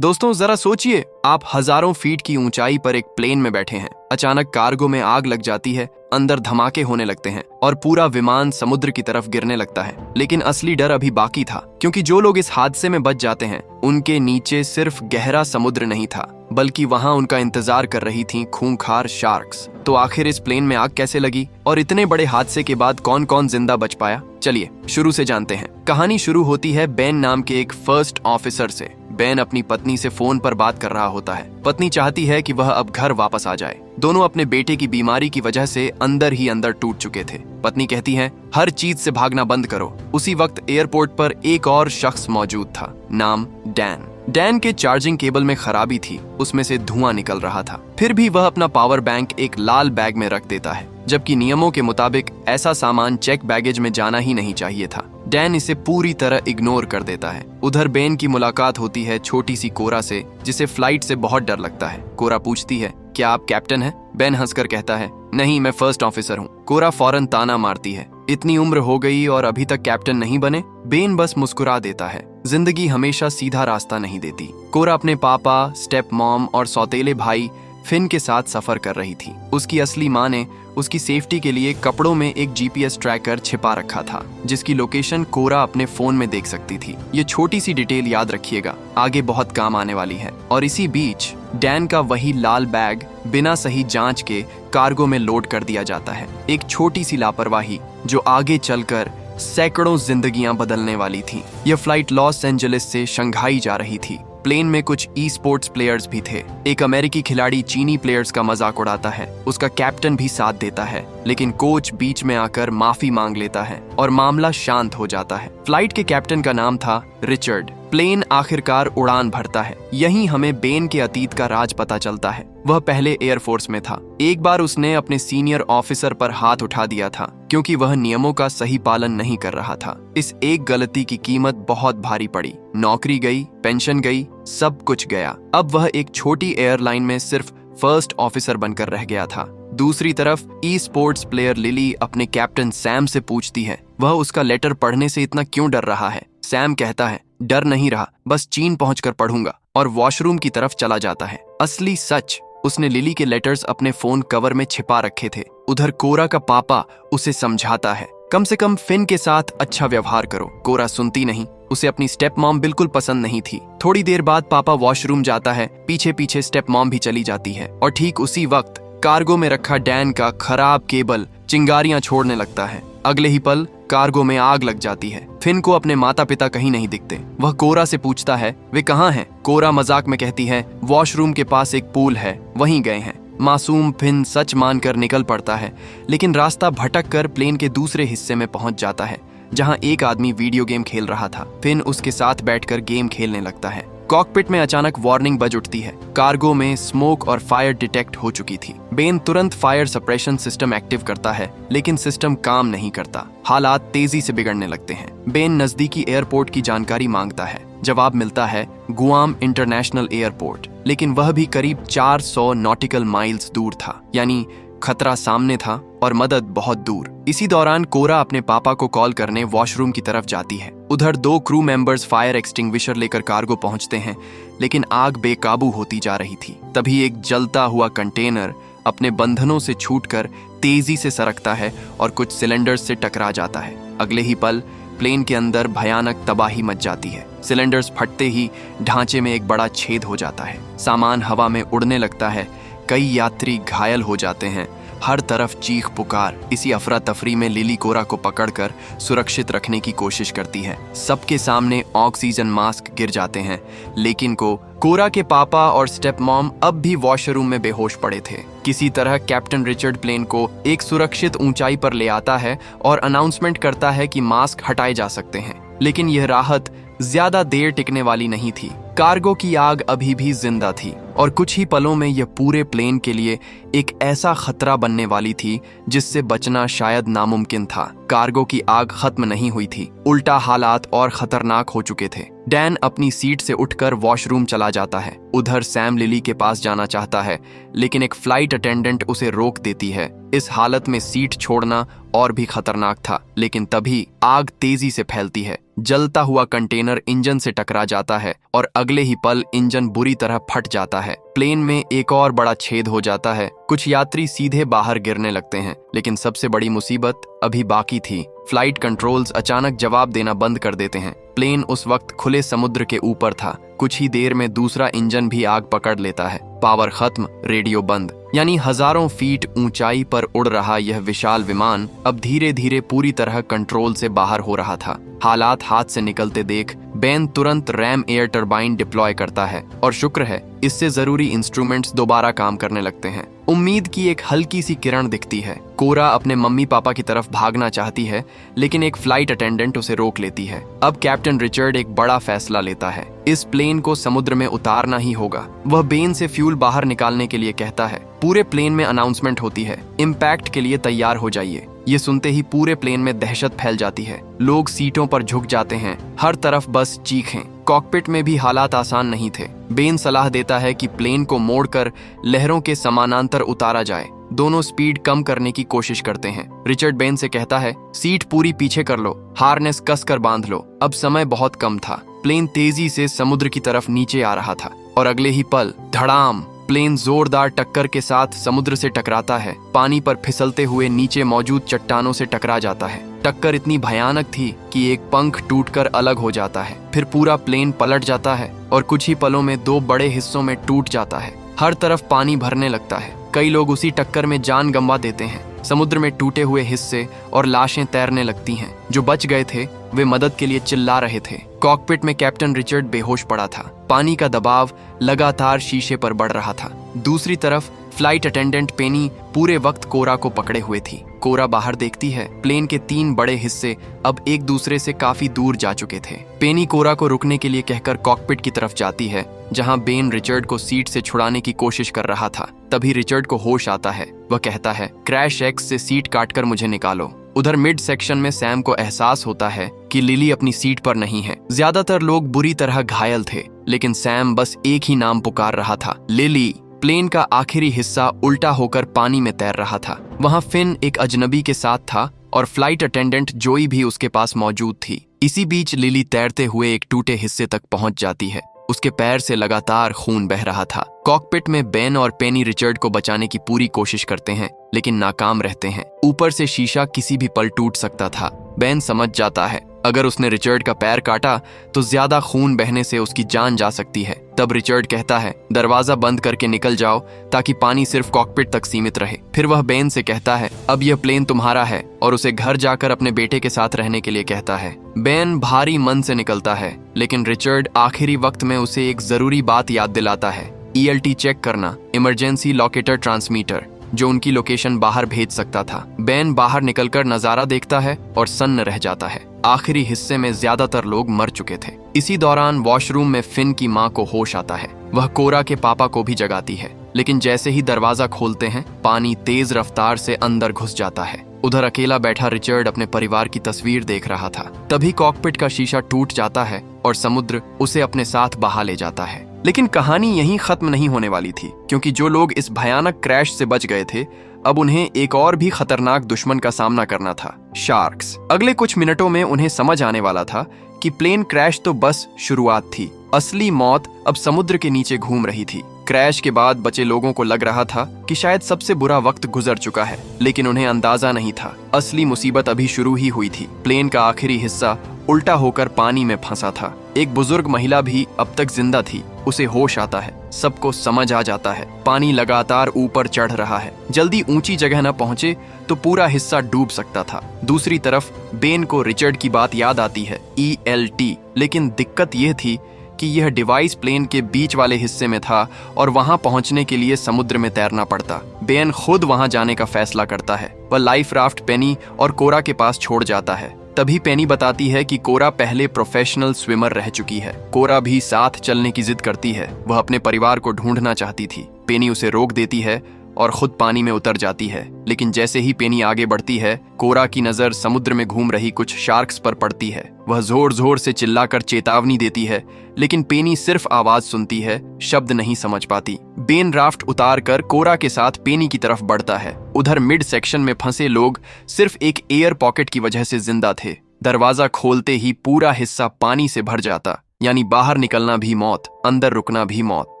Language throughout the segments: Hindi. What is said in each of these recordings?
दोस्तों जरा सोचिए, आप हजारों फीट की ऊंचाई पर एक प्लेन में बैठे हैं। अचानक कार्गो में आग लग जाती है, अंदर धमाके होने लगते हैं और पूरा विमान समुद्र की तरफ गिरने लगता है। लेकिन असली डर अभी बाकी था, क्योंकि जो लोग इस हादसे में बच जाते हैं उनके नीचे सिर्फ गहरा समुद्र नहीं था, बल्कि वहां उनका इंतजार कर रही थी खूंखार शार्क्स। तो आखिर इस प्लेन में आग कैसे लगी और इतने बड़े हादसे के बाद कौन कौन जिंदा बच पाया? चलिए शुरू से जानते हैं। कहानी शुरू होती है बेन नाम के एक फर्स्ट ऑफिसर से। बेन अपनी पत्नी से फोन पर बात कर रहा होता है। पत्नी चाहती है कि वह अब घर वापस आ जाए। दोनों अपने बेटे की बीमारी की वजह से अंदर ही अंदर टूट चुके थे। पत्नी कहती है, हर चीज से भागना बंद करो। उसी वक्त एयरपोर्ट पर एक और शख्स मौजूद था, नाम डैन। डैन के चार्जिंग केबल में खराबी थी, उसमें से धुआं निकल रहा था। फिर भी वह अपना पावर बैंक एक लाल बैग में रख देता है, जबकि नियमों के मुताबिक ऐसा सामान चेक बैगेज में जाना ही नहीं चाहिए था। डैन इसे पूरी तरह इग्नोर कर देता है। उधर बेन की मुलाकात होती है छोटी सी कोरा से, जिसे फ्लाइट से बहुत डर लगता है। कोरा पूछती है, क्या आप कैप्टन हैं? बेन हंसकर कहता है, नहीं, मैं फर्स्ट ऑफिसर हूँ। कोरा फौरन ताना मारती है, इतनी उम्र हो गई और अभी तक कैप्टन नहीं बने? बेन बस मुस्कुरा देता है, जिंदगी हमेशा सीधा रास्ता नहीं देती। कोरा अपने पापा, स्टेप मॉम और सौतेले भाई फिन के साथ सफर कर रही थी। उसकी असली माँ ने उसकी सेफ्टी के लिए कपड़ों में एक जीपीएस ट्रैकर छिपा रखा था, जिसकी लोकेशन कोरा अपने फोन में देख सकती थी। ये छोटी सी डिटेल याद रखिएगा, आगे बहुत काम आने वाली है। और इसी बीच डैन का वही लाल बैग बिना सही जांच के कार्गो में लोड कर दिया जाता है। एक छोटी सी लापरवाही जो आगे चलकर सैकड़ों जिंदगियां बदलने वाली थी। यह फ्लाइट लॉस एंजलिस से शंघाई जा रही थी। प्लेन में कुछ ई स्पोर्ट्स प्लेयर्स भी थे। एक अमेरिकी खिलाड़ी चीनी प्लेयर्स का मजाक उड़ाता है, उसका कैप्टन भी साथ देता है, लेकिन कोच बीच में आकर माफी मांग लेता है और मामला शांत हो जाता है। फ्लाइट के कैप्टन का नाम था रिचर्ड। प्लेन आखिरकार उड़ान भरता है। यहीं हमें बेन के अतीत का राज पता चलता है। वह पहले एयरफोर्स में था। एक बार उसने अपने सीनियर ऑफिसर पर हाथ उठा दिया था, क्योंकि वह नियमों का सही पालन नहीं कर रहा था। इस एक गलती की कीमत बहुत भारी पड़ी। नौकरी गई, पेंशन गई, सब कुछ गया। अब वह एक छोटी एयरलाइन में सिर्फ फर्स्ट ऑफिसर बनकर रह गया था। दूसरी तरफ ई स्पोर्ट्स प्लेयर लिली अपने कैप्टन सैम से पूछती है, वह उसका लेटर पढ़ने से इतना क्यों डर रहा है? सैम कहता है, डर नहीं रहा, बस चीन पहुंचकर पढ़ूंगा, और वॉशरूम की तरफ चला जाता है। असली सच, उसने लिली के लेटर्स अपने फोन कवर में छिपा रखे थे। उधर कोरा का पापा उसे समझाता है, कम से कम फिन के साथ अच्छा व्यवहार करो। कोरा सुनती नहीं। उसे अपनी स्टेप मॉम बिल्कुल पसंद नहीं थी। थोड़ी देर बाद पापा वॉशरूम जाता है, पीछे पीछे स्टेप मॉम भी चली जाती है। और ठीक उसी वक्त कार्गो में रखा डैन का खराब केबल चिंगारियां छोड़ने लगता है। अगले ही पल कार्गो में आग लग जाती है। फिन को अपने माता पिता कहीं नहीं दिखते। वह कोरा से पूछता है, वे कहाँ हैं? कोरा मजाक में कहती है, वॉशरूम के पास एक पूल है, वहीं गए हैं। मासूम फिन सच मानकर निकल पड़ता है, लेकिन रास्ता भटक कर प्लेन के दूसरे हिस्से में पहुंच जाता है, जहां एक आदमी वीडियो गेम खेल रहा था। फिन उसके साथ बैठकर गेम खेलने लगता है। कॉकपिट में अचानक वार्निंग बज उठती है। कार्गो में स्मोक और फायर डिटेक्ट हो चुकी थी। बेन तुरंत फायर सप्रेशन सिस्टम एक्टिव करता है, लेकिन सिस्टम काम नहीं करता। हालात तेजी से बिगड़ने लगते हैं। बेन नजदीकी एयरपोर्ट की जानकारी मांगता है। जवाब मिलता है गुआम इंटरनेशनल एयरपोर्ट, लेकिन वह भी करीब 400 नॉटिकल माइल्स दूर था। यानी खतरा सामने था और मदद बहुत दूर। इसी दौरान कोरा अपने पापा को कॉल करने वॉशरूम की तरफ जाती है। उधर 2 क्रू मेंबर्स फायर एक्सटिंग्विशर लेकर कार्गो पहुंचते हैं, लेकिन आग बेकाबू होती जा रही थी। तभी एक जलता हुआ कंटेनर अपने बंधनों से छूटकर तेजी से सरकता है और कुछ सिलेंडर्स से टकरा जाता है। अगले ही पल प्लेन के अंदर भयानक तबाही मच जाती है। सिलेंडर्स फटते ही ढांचे में एक बड़ा छेद हो जाता है। सामान हवा में उड़ने लगता है। कई यात्री घायल हो जाते हैं। हर तरफ चीख पुकार। इसी अफरा तफरी में लिली कोरा को पकड़कर सुरक्षित रखने की कोशिश करती है। सबके सामने ऑक्सीजन मास्क गिर जाते हैं, लेकिन कोरा के पापा और स्टेप मॉम अब भी वॉशरूम में बेहोश पड़े थे। किसी तरह कैप्टन रिचर्ड प्लेन को एक सुरक्षित ऊंचाई पर ले आता है और अनाउंसमेंट करता है कि मास्क हटाए जा सकते हैं। लेकिन यह राहत ज्यादा देर टिकने वाली नहीं थी। कार्गो की आग अभी भी जिंदा थी और कुछ ही पलों में यह पूरे प्लेन के लिए एक ऐसा खतरा बनने वाली थी जिससे बचना शायद नामुमकिन था। कार्गो की आग खत्म नहीं हुई थी, उल्टा हालात और खतरनाक हो चुके थे। डैन अपनी सीट से उठकर वॉशरूम चला जाता है। उधर सैम लिली के पास जाना चाहता है, लेकिन एक फ्लाइट अटेंडेंट उसे रोक देती है। इस हालत में सीट छोड़ना और भी खतरनाक था, लेकिन तभी आग तेजी से फैलती है। जलता हुआ कंटेनर इंजन से टकरा जाता है और अगले ही पल इंजन बुरी तरह फट जाता है। प्लेन में एक और बड़ा छेद हो जाता है। कुछ यात्री सीधे बाहर गिरने लगते हैं, लेकिन सबसे बड़ी मुसीबत अभी बाकी थी। फ्लाइट कंट्रोल्स अचानक जवाब देना बंद कर देते हैं। प्लेन उस वक्त खुले समुद्र के ऊपर था। कुछ ही देर में दूसरा इंजन भी आग पकड़ लेता है। पावर खत्म, रेडियो बंद। यानी हजारों फीट ऊंचाई पर उड़ रहा यह विशाल विमान अब धीरे धीरे पूरी तरह कंट्रोल से बाहर हो रहा था। हालात हाथ से निकलते देख बेन तुरंत रैम एयर टरबाइन डिप्लॉय करता है और शुक्र है इससे जरूरी इंस्ट्रूमेंट्स दोबारा काम करने लगते हैं। उम्मीद की एक हल्की सी किरण दिखती है। कोरा अपने मम्मी पापा की तरफ भागना चाहती है, लेकिन एक फ्लाइट अटेंडेंट उसे रोक लेती है। अब कैप्टन रिचर्ड एक बड़ा फैसला लेता है। इस प्लेन को समुद्र में उतारना ही होगा। वह बेन से फ्यूल बाहर निकालने के लिए कहता है। पूरे प्लेन में अनाउंसमेंट होती है, इम्पैक्ट के लिए तैयार हो जाइए। ये सुनते ही पूरे प्लेन में दहशत फैल जाती है। लोग सीटों पर झुक जाते हैं, हर तरफ बस चीखें। कॉकपिट में भी हालात आसान नहीं थे। बेन सलाह देता है कि प्लेन को मोड़कर लहरों के समानांतर उतारा जाए। दोनों स्पीड कम करने की कोशिश करते हैं। रिचर्ड बेन से कहता है, सीट पूरी पीछे कर लो, हार्नेस कसकर बांध लो। अब समय बहुत कम था। प्लेन तेजी से समुद्र की तरफ नीचे आ रहा था और अगले ही पल धड़ाम, प्लेन जोरदार टक्कर के साथ समुद्र से टकराता है। पानी पर फिसलते हुए नीचे मौजूद चट्टानों से टकरा जाता है। टक्कर इतनी भयानक थी कि एक पंख टूटकर अलग हो जाता है। फिर पूरा प्लेन पलट जाता है और कुछ ही पलों में दो बड़े हिस्सों में टूट जाता है। हर तरफ पानी भरने लगता है। कई लोग उसी टक्कर में जान गंवा देते हैं। समुद्र में टूटे हुए हिस्से और लाशें तैरने लगती हैं। जो बच गए थे वे मदद के लिए चिल्ला रहे थे। कॉकपिट में कैप्टन रिचर्ड बेहोश पड़ा था। पानी का दबाव लगातार शीशे पर बढ़ रहा था। दूसरी तरफ फ्लाइट अटेंडेंट पेनी पूरे वक्त कोरा को पकड़े हुए थी। कोरा बाहर देखती है। प्लेन के 3 बड़े हिस्से अब एक दूसरे से काफी दूर जा चुके थे। पेनी कोरा को रुकने के लिए कहकर कॉकपिट की तरफ जाती है, जहां बेन रिचर्ड को सीट से छुड़ाने की कोशिश कर रहा था। तभी रिचर्ड को होश आता है। वह कहता है, क्रैश एक्स से सीट काटकर मुझे निकालो। उधर मिड सेक्शन में सैम को एहसास होता है कि लिली अपनी सीट पर नहीं है। ज्यादातर लोग बुरी तरह घायल थे, लेकिन सैम बस एक ही नाम पुकार रहा था, लिली। प्लेन का आखिरी हिस्सा उल्टा होकर पानी में तैर रहा था। वहां फिन एक अजनबी के साथ था और फ्लाइट अटेंडेंट जोई भी उसके पास मौजूद थी। इसी बीच लिली तैरते हुए एक टूटे हिस्से तक पहुंच जाती है। उसके पैर से लगातार खून बह रहा था। कॉकपिट में बेन और पेनी रिचर्ड को बचाने की पूरी कोशिश करते हैं, लेकिन नाकाम रहते हैं। ऊपर से शीशा किसी भी पल टूट सकता था। बेन समझ जाता है अगर उसने रिचर्ड का पैर काटा तो ज्यादा खून बहने से उसकी जान जा सकती है। तब रिचर्ड कहता है, दरवाजा बंद करके निकल जाओ ताकि पानी सिर्फ कॉकपिट तक सीमित रहे। फिर वह बेन से कहता है, अब यह प्लेन तुम्हारा है, और उसे घर जाकर अपने बेटे के साथ रहने के लिए कहता है। बेन भारी मन से निकलता है, लेकिन रिचर्ड आखिरी वक्त में उसे एक जरूरी बात याद दिलाता है, ELT चेक करना, इमरजेंसी लोकेटर ट्रांसमीटर, जो उनकी लोकेशन बाहर भेज सकता था। बेन बाहर निकलकर नजारा देखता है और सन्न रह जाता है। आखिरी हिस्से में ज्यादातर लोग मर चुके थे। इसी दौरान वॉशरूम में फिन की मां को होश आता है। वह कोरा के पापा को भी जगाती है, लेकिन जैसे ही दरवाजा खोलते हैं पानी तेज रफ्तार से अंदर घुस जाता है। उधर अकेला बैठा रिचर्ड अपने परिवार की तस्वीर देख रहा था। तभी कॉकपिट का शीशा टूट जाता है और समुद्र उसे अपने साथ बहा ले जाता है। लेकिन कहानी यहीं खत्म नहीं होने वाली थी, क्योंकि जो लोग इस भयानक क्रैश से बच गए थे अब उन्हें एक और भी खतरनाक दुश्मन का सामना करना था, शार्क्स। अगले कुछ मिनटों में उन्हें समझ आने वाला था कि प्लेन क्रैश तो बस शुरुआत थी। असली मौत अब समुद्र के नीचे घूम रही थी। क्रैश के बाद बचे लोगों को लग रहा था कि शायद सबसे बुरा वक्त गुजर चुका है, लेकिन उन्हें अंदाजा नहीं था असली मुसीबत अभी शुरू ही हुई थी। प्लेन का आखिरी हिस्सा उल्टा होकर पानी में फंसा था। एक बुजुर्ग महिला भी अब तक जिंदा थी। उसे होश आता है, सबको समझ आ जाता है पानी लगातार ऊपर चढ़ रहा है। जल्दी ऊंची जगह न पहुंचे तो पूरा हिस्सा डूब सकता था। दूसरी तरफ बेन को रिचर्ड की बात याद आती है, ELT। लेकिन दिक्कत यह थी कि यह डिवाइस प्लेन के बीच वाले हिस्से में था और वहां पहुंचने के लिए समुद्र में तैरना पड़ता। बेन खुद वहां जाने का फैसला करता है। वह लाइफ राफ्ट पेनी और कोरा के पास छोड़ जाता है। तभी पेनी बताती है कि कोरा पहले प्रोफेशनल स्विमर रह चुकी है। कोरा भी साथ चलने की जिद करती है। वह अपने परिवार को ढूंढना चाहती थी। पेनी उसे रोक देती है और खुद पानी में उतर जाती है। लेकिन जैसे ही पेनी आगे बढ़ती है, कोरा की नजर समुद्र में घूम रही कुछ शार्क्स पर पड़ती है। वह जोर जोर से चिल्लाकर चेतावनी देती है, लेकिन पेनी सिर्फ आवाज सुनती है, शब्द नहीं समझ पाती। बेन राफ्ट उतार कर कोरा के साथ पेनी की तरफ बढ़ता है। उधर मिड सेक्शन में फंसे लोग सिर्फ एक एयर पॉकेट की वजह से जिंदा थे। दरवाजा खोलते ही पूरा हिस्सा पानी से भर जाता, यानी बाहर निकलना भी मौत, अंदर रुकना भी मौत।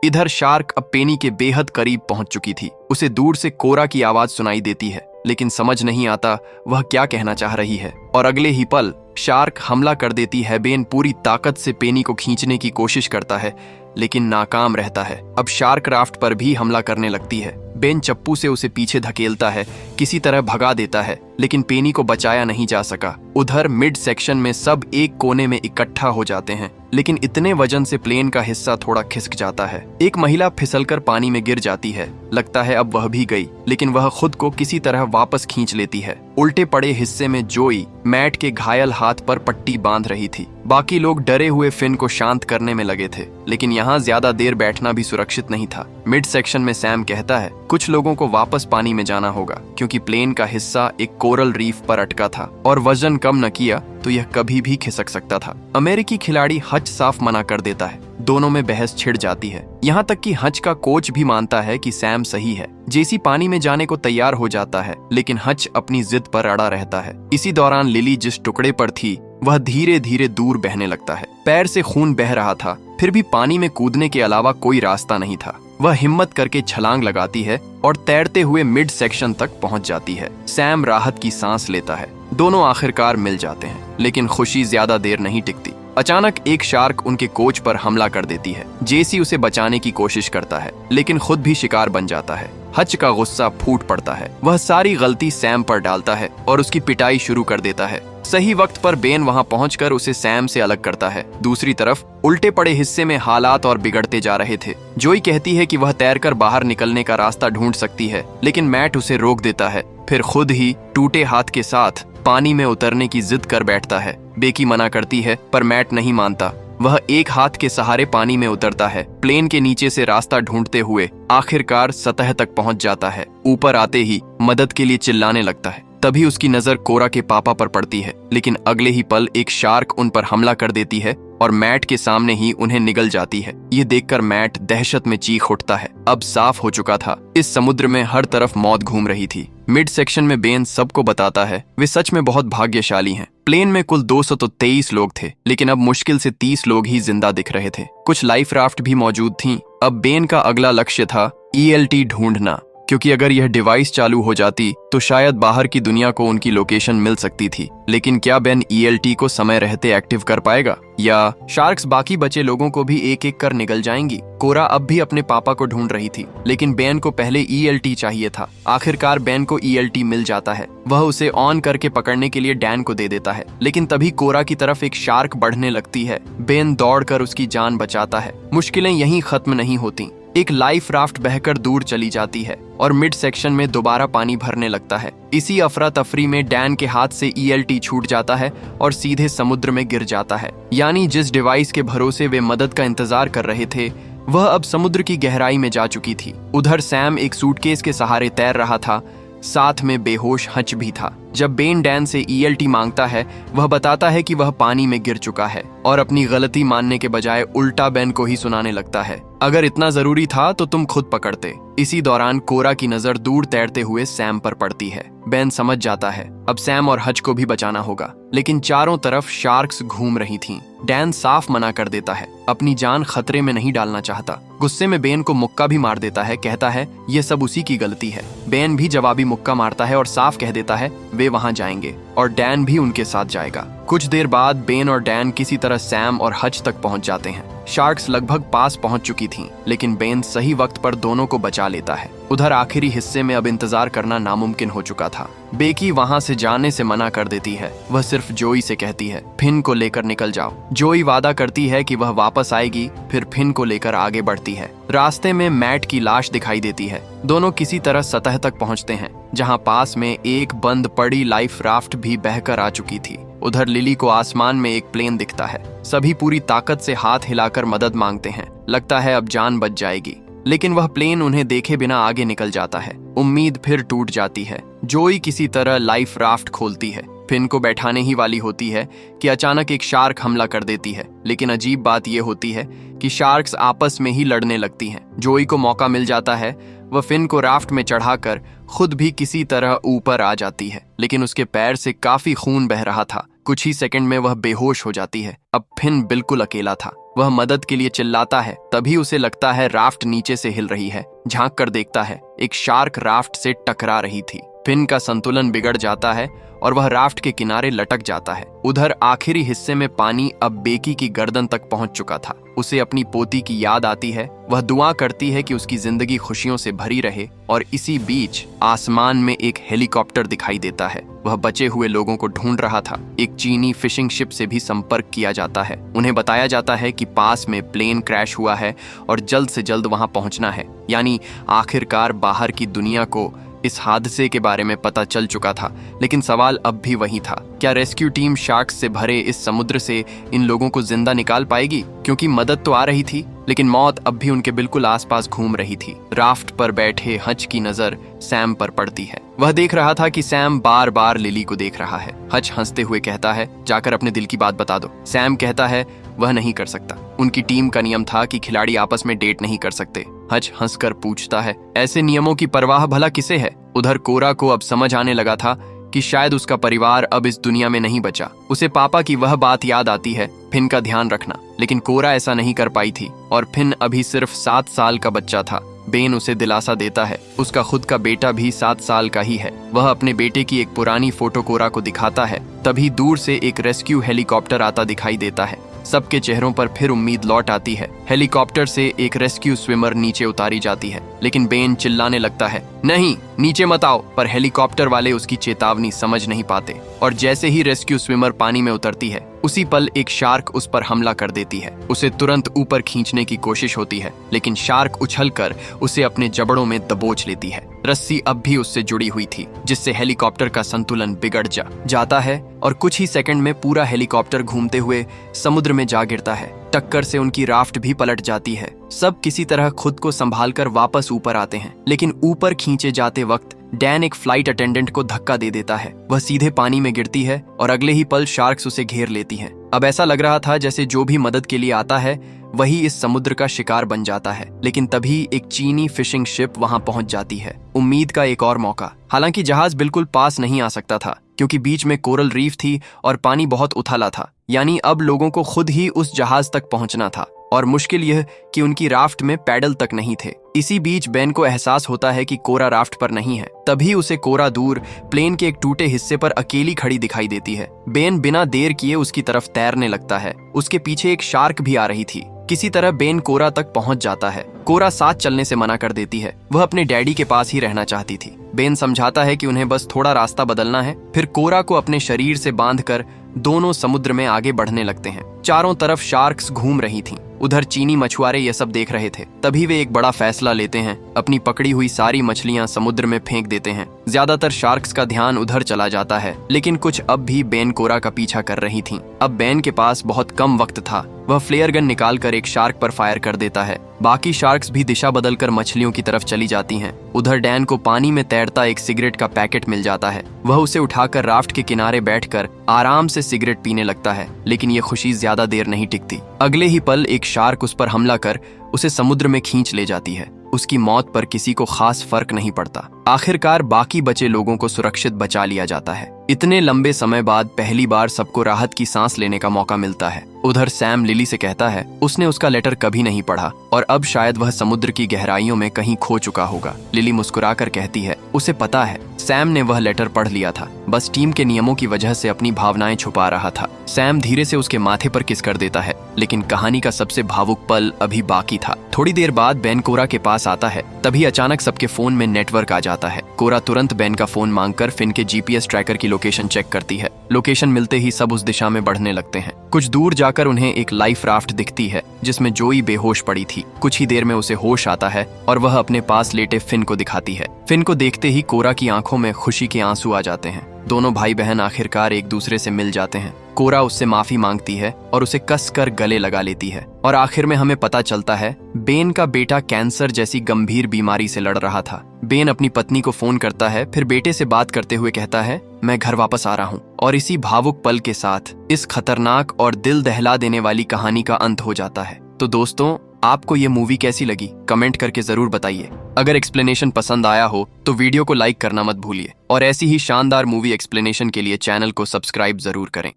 इधर शार्क अब पेनी के बेहद करीब पहुंच चुकी थी। उसे दूर से कोरा की आवाज सुनाई देती है, लेकिन समझ नहीं आता वह क्या कहना चाह रही है। और अगले ही पल शार्क हमला कर देती है। बेन पूरी ताकत से पेनी को खींचने की कोशिश करता है, लेकिन नाकाम रहता है। अब शार्क राफ्ट पर भी हमला करने लगती है। बेन चप्पू से उसे पीछे धकेलता है, किसी तरह भगा देता है, लेकिन पेनी को बचाया नहीं जा सका। उधर मिड सेक्शन में सब एक कोने में इकट्ठा हो जाते हैं, लेकिन इतने वजन से प्लेन का हिस्सा थोड़ा खिसक जाता है। एक महिला फिसलकर पानी में गिर जाती है। लगता है अब वह भी गई, लेकिन वह खुद को किसी तरह वापस खींच लेती है। उल्टे पड़े हिस्से में जोई मैट के घायल हाथ पर पट्टी बांध रही थी। बाकी लोग डरे हुए फिन को शांत करने में लगे थे, लेकिन यहाँ ज्यादा देर बैठना भी सुरक्षित नहीं था। मिड सेक्शन में सैम कहता है, कुछ लोगों को वापस पानी में जाना होगा, क्योंकि प्लेन का हिस्सा एक कोरल रीफ पर अटका था और वजन कम न किया तो यह कभी भी खिसक सकता था। अमेरिकी खिलाड़ी हच साफ मना कर देता है। दोनों में बहस छिड़ जाती है, यहाँ तक कि हच का कोच भी मानता है कि सैम सही है। जेसी पानी में जाने को तैयार हो जाता है, लेकिन हच अपनी जिद पर अड़ा रहता है। इसी दौरान लिली जिस टुकड़े पर थी वह धीरे धीरे दूर बहने लगता है। पैर से खून बह रहा था, फिर भी पानी में कूदने के अलावा कोई रास्ता नहीं था। वह हिम्मत करके छलांग लगाती है और तैरते हुए मिड सेक्शन तक पहुंच जाती है। सैम राहत की सांस लेता है। दोनों आखिरकार मिल जाते हैं, लेकिन खुशी ज्यादा देर नहीं टिकती। अचानक एक शार्क उनके कोच पर हमला कर देती है। जेसी उसे बचाने की कोशिश करता है, लेकिन खुद भी शिकार बन जाता है। हच का गुस्सा फूट पड़ता है। वह सारी गलती सैम पर डालता है और उसकी पिटाई शुरू कर देता है। सही वक्त पर बेन वहां पहुंचकर उसे सैम से अलग करता है। दूसरी तरफ उल्टे पड़े हिस्से में हालात और बिगड़ते जा रहे थे। जोई कहती है कि वह तैरकर बाहर निकलने का रास्ता ढूंढ सकती है, लेकिन मैट उसे रोक देता है। फिर खुद ही टूटे हाथ के साथ पानी में उतरने की जिद कर बैठता है। बेकी मना करती है, पर मैट नहीं मानता। वह एक हाथ के सहारे पानी में उतरता है। प्लेन के नीचे से रास्ता ढूंढते हुए आखिरकार सतह तक पहुंच जाता है। ऊपर आते ही मदद के लिए चिल्लाने लगता है। तभी उसकी नजर कोरा के पापा पर पड़ती है, लेकिन अगले ही पल एक शार्क उन पर हमला कर देती है और मैट के सामने ही उन्हें निगल जाती है। ये देखकर मैट दहशत में चीख उठता है। अब साफ हो चुका था, इस समुद्र में हर तरफ मौत घूम रही थी। मिड सेक्शन में बेन सबको बताता है वे सच में बहुत भाग्यशाली हैं। प्लेन में कुल 223 लोग थे, लेकिन अब मुश्किल से 30 लोग ही जिंदा दिख रहे थे। कुछ लाइफ राफ्ट भी मौजूद थीं। अब बेन का अगला लक्ष्य था ELT ढूंढना, क्योंकि अगर यह डिवाइस चालू हो जाती तो शायद बाहर की दुनिया को उनकी लोकेशन मिल सकती थी। लेकिन क्या बेन ELT को समय रहते एक्टिव कर पाएगा, या शार्क्स बाकी बचे लोगों को भी एक एक कर निगल जाएंगी? कोरा अब भी अपने पापा को ढूंढ रही थी, लेकिन बेन को पहले ELT चाहिए था। आखिरकार बेन को ELT मिल जाता है। वह उसे ऑन करके पकड़ने के लिए डैन को दे देता है, लेकिन तभी कोरा की तरफ एक शार्क बढ़ने लगती है। बेन दौड़कर उसकी जान बचाता है। मुश्किलें यहीं खत्म नहीं होती। एक लाइफ राफ्ट बहकर दूर चली जाती है और मिड सेक्शन में दोबारा पानी भरने लगता है। इसी अफरा तफरी में डैन के हाथ से ELT छूट जाता है और सीधे समुद्र में गिर जाता है। यानी जिस डिवाइस के भरोसे वे मदद का इंतजार कर रहे थे, वह अब समुद्र की गहराई में जा चुकी थी। उधर सैम एक सूटकेस के सहारे तैर रहा था, साथ में बेहोश हच भी था। जब बेन डैन से ELT मांगता है, वह बताता है कि वह पानी में गिर चुका है और अपनी गलती मानने के बजाय उल्टा बेन को ही सुनाने लगता है, अगर इतना जरूरी था तो तुम खुद पकड़ते। इसी दौरान कोरा की नजर दूर तैरते हुए सैम पर पड़ती है। बेन समझ जाता है अब सैम और हच को भी बचाना होगा, लेकिन चारों तरफ शार्क्स घूम रही थीं। डैन साफ मना कर देता है, अपनी जान खतरे में नहीं डालना चाहता। गुस्से में बेन को मुक्का भी मार देता है, कहता है ये सब उसी की गलती है। बेन भी जवाबी मुक्का मारता है और साफ कह देता है वे वहां जाएंगे और डैन भी उनके साथ जाएगा। कुछ देर बाद बेन और डैन किसी तरह सैम और हच तक पहुंच जाते हैं। शार्क्स लगभग पास पहुंच चुकी थीं, लेकिन बेन सही वक्त पर दोनों को बचा लेता है। उधर आखिरी हिस्से में अब इंतजार करना नामुमकिन हो चुका था। बेकी वहां से जाने से मना कर देती है। वह सिर्फ जोई से कहती है फिन को लेकर निकल जाओ। जोई वादा करती है कि वह वापस आएगी, फिर फिन को लेकर आगे बढ़ती है। रास्ते में मैट की लाश दिखाई देती है। दोनों किसी तरह सतह तक पहुंचते हैं, जहां पास में एक बंद पड़ी लाइफ राफ्ट भी बहकर आ चुकी थी। उधर लिली को आसमान में एक प्लेन दिखता है। सभी पूरी ताकत से हाथ हिलाकर मदद मांगते हैं। लगता है अब जान बच जाएगी, लेकिन वह प्लेन उन्हें देखे बिना आगे निकल जाता है। उम्मीद फिर टूट जाती है। जोई किसी तरह लाइफ राफ्ट खोलती है। फिन को बैठाने ही वाली होती है कि अचानक एक शार्क हमला कर देती है। लेकिन अजीब बात यह होती है कि शार्क्स आपस में ही लड़ने लगती हैं। जोई को मौका मिल जाता है। वह फिन को राफ्ट में चढ़ाकर खुद भी किसी तरह ऊपर आ जाती है, लेकिन उसके पैर से काफी खून बह रहा था। कुछ ही सेकंड में वह बेहोश हो जाती है। अब फिन बिल्कुल अकेला था। वह मदद के लिए चिल्लाता है। तभी उसे लगता है राफ्ट नीचे से हिल रही है। झांक कर देखता है, एक शार्क राफ्ट से टकरा रही थी। फिन का संतुलन बिगड़ जाता है और वह राफ्ट के किनारे लटक जाता है। उधर आखिरी हिस्से में पानी अब बेकी की गर्दन तक पहुंच चुका था। उसे अपनी पोती की याद आती है। वह दुआ करती है कि उसकी जिंदगी खुशियों से भरी रहे। और इसी बीच आसमान में एक हेलीकॉप्टर दिखाई देता है। वह बचे हुए लोगों को ढूंढ रहा था। एक चीनी फिशिंग शिप से भी संपर्क किया जाता है। उन्हें बताया जाता है कि पास में प्लेन क्रैश हुआ है और जल्द से जल्द वहां पहुंचना है। यानी आखिरकार बाहर की दुनिया को इस हादसे के बारे में पता चल चुका था। लेकिन सवाल अब भी वही था, क्या रेस्क्यू टीम शार्क्स से भरे इस समुद्र से इन लोगों को जिंदा निकाल पाएगी? क्योंकि मदद तो आ रही थी, लेकिन मौत अब भी उनके बिल्कुल आसपास घूम रही थी। राफ्ट पर बैठे हच की नजर सैम पर पड़ती है। वह देख रहा था कि सैम बार बार लिली को देख रहा है। हच हंसते हुए कहता है, जाकर अपने दिल की बात बता दो। सैम कहता है, वह नहीं कर सकता। उनकी टीम का नियम था कि खिलाड़ी आपस में डेट नहीं कर सकते। हच हंसकर पूछता है, ऐसे नियमों की परवाह भला किसे है? उधर कोरा को अब समझ आने लगा था कि शायद उसका परिवार अब इस दुनिया में नहीं बचा। उसे पापा की वह बात याद आती है, फिन का ध्यान रखना। लेकिन कोरा ऐसा नहीं कर पाई थी और फिन अभी सिर्फ 7 साल का बच्चा था। बेन उसे दिलासा देता है, उसका खुद का बेटा भी 7 साल का ही है। वह अपने बेटे की एक पुरानी फोटो कोरा को दिखाता है। तभी दूर से एक रेस्क्यू हेलीकॉप्टर आता दिखाई देता है। सबके चेहरों पर फिर उम्मीद लौट आती है। हेलीकॉप्टर से एक रेस्क्यू स्विमर नीचे उतारी जाती है, लेकिन बेन चिल्लाने लगता है, नहीं, नीचे मत आओ। पर हेलीकॉप्टर वाले उसकी चेतावनी समझ नहीं पाते और जैसे ही रेस्क्यू स्विमर पानी में उतरती है, उसी पल एक शार्क उस पर हमला कर देती है। उसे तुरंत ऊपर खींचने की कोशिश होती है, लेकिन शार्क उछलकर उसे अपने जबड़ों में दबोच लेती है। रस्सी अब भी उससे जुड़ी हुई थी, जिससे हेलीकॉप्टर का संतुलन बिगड़ जाता है और कुछ ही सेकंड में पूरा हेलीकॉप्टर घूमते हुए समुद्र में जा गिरता है। टक्कर से उनकी राफ्ट भी पलट जाती है। सब किसी तरह खुद को संभालकर वापस ऊपर आते हैं, लेकिन ऊपर खींचे जाते वक्त डैन एक फ्लाइट अटेंडेंट को धक्का दे देता है। वह सीधे पानी में गिरती है और अगले ही पल शार्क्स उसे घेर लेती हैं। अब ऐसा लग रहा था जैसे जो भी मदद के लिए आता है वही इस समुद्र का शिकार बन जाता है। लेकिन तभी एक चीनी फिशिंग शिप वहां पहुंच जाती है। उम्मीद का एक और मौका। हालांकि जहाज बिल्कुल पास नहीं आ सकता था, क्योंकि बीच में कोरल रीफ थी और पानी बहुत उथला था। यानी अब लोगों को खुद ही उस जहाज तक पहुंचना था। और मुश्किल यह कि उनकी राफ्ट में पैडल तक नहीं थे। इसी बीच बेन को एहसास होता है कि कोरा राफ्ट पर नहीं है। तभी उसे कोरा दूर प्लेन के एक टूटे हिस्से पर अकेली खड़ी दिखाई देती है। बेन बिना देर किए उसकी तरफ तैरने लगता है। उसके पीछे एक शार्क भी आ रही थी। किसी तरह बेन कोरा तक पहुंच जाता है। कोरा साथ चलने से मना कर देती है। वह अपने डैडी के पास ही रहना चाहती थी। बेन समझाता है कि उन्हें बस थोड़ा रास्ता बदलना है। फिर कोरा को अपने शरीर से बांधकर दोनों समुद्र में आगे बढ़ने लगते हैं। चारों तरफ शार्क्स घूम रही थीं। उधर चीनी मछुआरे ये सब देख रहे थे। तभी वे एक बड़ा फैसला लेते हैं। अपनी पकड़ी हुई सारी मछलियां समुद्र में फेंक देते हैं। ज्यादातर शार्क्स का ध्यान उधर चला जाता है, लेकिन कुछ अब भी बेन कोरा का पीछा कर रही थीं। अब बेन के पास बहुत कम वक्त था। वह फ्लेयर गन निकालकर एक शार्क पर फायर कर देता है। बाकी शार्क्स भी दिशा बदलकर मछलियों की तरफ चली जाती हैं। उधर डैन को पानी में तैरता एक सिगरेट का पैकेट मिल जाता है। वह उसे उठाकर राफ्ट के किनारे बैठकर आराम से सिगरेट पीने लगता है, लेकिन ये खुशी ज्यादा देर नहीं टिकती। अगले ही पल एक शार्क उस पर हमला कर उसे समुद्र में खींच ले जाती है। उसकी मौत पर किसी को खास फर्क नहीं पड़ता। आखिरकार बाकी बचे लोगों को सुरक्षित बचा लिया जाता है। इतने लंबे समय बाद पहली बार सबको राहत की सांस लेने का मौका मिलता है। उधर सैम लिली से कहता है उसने उसका लेटर कभी नहीं पढ़ा और अब शायद वह समुद्र की गहराइयों में कहीं खो चुका होगा। लिली मुस्कुराकर कहती है उसे पता है, सैम ने वह लेटर पढ़ लिया था, बस टीम के नियमों की वजह से अपनी भावनाएं छुपा रहा था। सैम धीरे से उसके माथे पर किस कर देता है, लेकिन कहानी का सबसे भावुक पल अभी बाकी था। थोड़ी देर बाद बेन कोरा के पास आता है। तभी अचानक सबके फोन में नेटवर्क आ जाता है। जाता है। कोरा तुरंत बेन का फोन मांगकर फिन के जीपीएस ट्रैकर की लोकेशन चेक करती है। लोकेशन मिलते ही सब उस दिशा में बढ़ने लगते हैं। कुछ दूर जाकर उन्हें एक लाइफ राफ्ट दिखती है जिसमें जोई बेहोश पड़ी थी। कुछ ही देर में उसे होश आता है और वह अपने पास लेटे फिन को दिखाती है। फिन को देखते ही कोरा की आंखों में खुशी के आंसू आ जाते हैं। दोनों भाई बहन आखिरकार एक दूसरे से मिल जाते हैं। कोरा उससे माफी मांगती है और उसे कसकर गले लगा लेती है। और आखिर में हमें पता चलता है बेन का बेटा कैंसर जैसी गंभीर बीमारी से लड़ रहा था। बेन अपनी पत्नी को फोन करता है, फिर बेटे से बात करते हुए कहता है, मैं घर वापस आ रहा हूँ। और इसी भावुक पल के साथ इस खतरनाक और दिल दहला देने वाली कहानी का अंत हो जाता है। तो दोस्तों, आपको ये मूवी कैसी लगी कमेंट करके जरूर बताइए। अगर एक्सप्लेनेशन पसंद आया हो तो वीडियो को लाइक करना मत भूलिए और ऐसी ही शानदार मूवी एक्सप्लेनेशन के लिए चैनल को सब्सक्राइब जरूर करें।